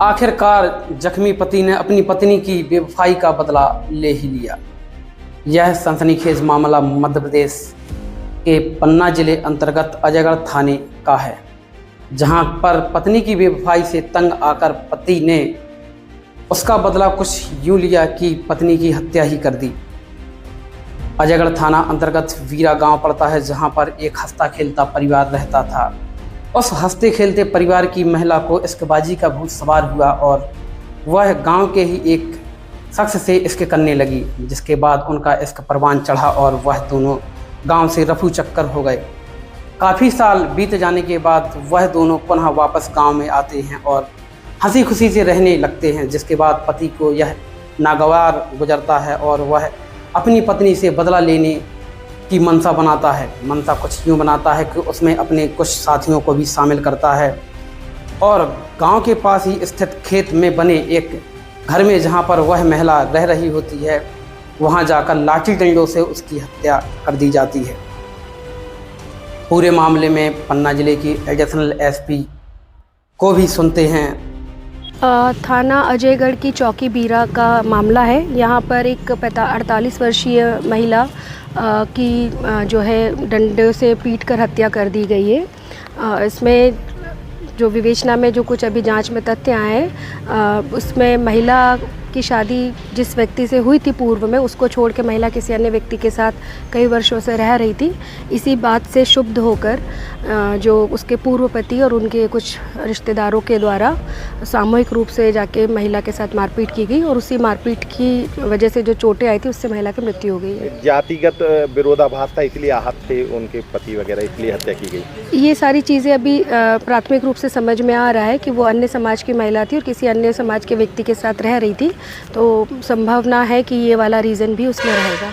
आखिरकार जख्मी पति ने अपनी पत्नी की बेवफाई का बदला ले ही लिया। यह सनसनीखेज मामला मध्य प्रदेश के पन्ना जिले अंतर्गत अजयगढ़ थाने का है, जहां पर पत्नी की बेवफाई से तंग आकर पति ने उसका बदला कुछ यूं लिया कि पत्नी की हत्या ही कर दी। अजयगढ़ थाना अंतर्गत वीरा गांव पड़ता है, जहां पर एक हंसता खेलता परिवार रहता था। उस हंसते खेलते परिवार की महिला को इश्कबाजी का भूत सवार हुआ और वह गांव के ही एक शख्स से इश्क करने लगी, जिसके बाद उनका इश्क परवान चढ़ा और वह दोनों गांव से रफू चक्कर हो गए। काफ़ी साल बीत जाने के बाद वह दोनों पुनः वापस गांव में आते हैं और हंसी खुशी से रहने लगते हैं, जिसके बाद पति को यह नागवार गुजरता है और वह अपनी पत्नी से बदला लेने की मनसा बनाता है। मनसा कुछ यूँ बनाता है कि उसमें अपने कुछ साथियों को भी शामिल करता है और गांव के पास ही स्थित खेत में बने एक घर में, जहां पर वह महिला रह रही होती है, वहां जाकर लाठी डंडों से उसकी हत्या कर दी जाती है। पूरे मामले में पन्ना जिले की एडिशनल एसपी को भी सुनते हैं। थाना अजयगढ़ की चौकी बीरा का मामला है। यहाँ पर एक 48 वर्षीय महिला की जो है डंडे से पीट कर हत्या कर दी गई है। इसमें जो विवेचना में जो कुछ अभी जांच में तथ्य आए हैं, उसमें महिला की शादी जिस व्यक्ति से हुई थी पूर्व में, उसको छोड़ के महिला किसी अन्य व्यक्ति के साथ कई वर्षों से रह रही थी। इसी बात से क्षुब्ध होकर जो उसके पूर्व पति और उनके कुछ रिश्तेदारों के द्वारा सामूहिक रूप से जाके महिला के साथ मारपीट की गई और उसी मारपीट की वजह से जो चोटें आई थी उससे महिला की मृत्यु हो गई है। जातिगत विरोधाभास था, इसलिए आहत थे उनके पति वगैरह, इसलिए हत्या की गई। ये सारी चीज़ें अभी प्राथमिक रूप से समझ में आ रहा है कि वो अन्य समाज की महिला थी और किसी अन्य समाज के व्यक्ति के साथ रह रही थी, तो संभावना है कि ये वाला रीज़न भी उसमें रहेगा।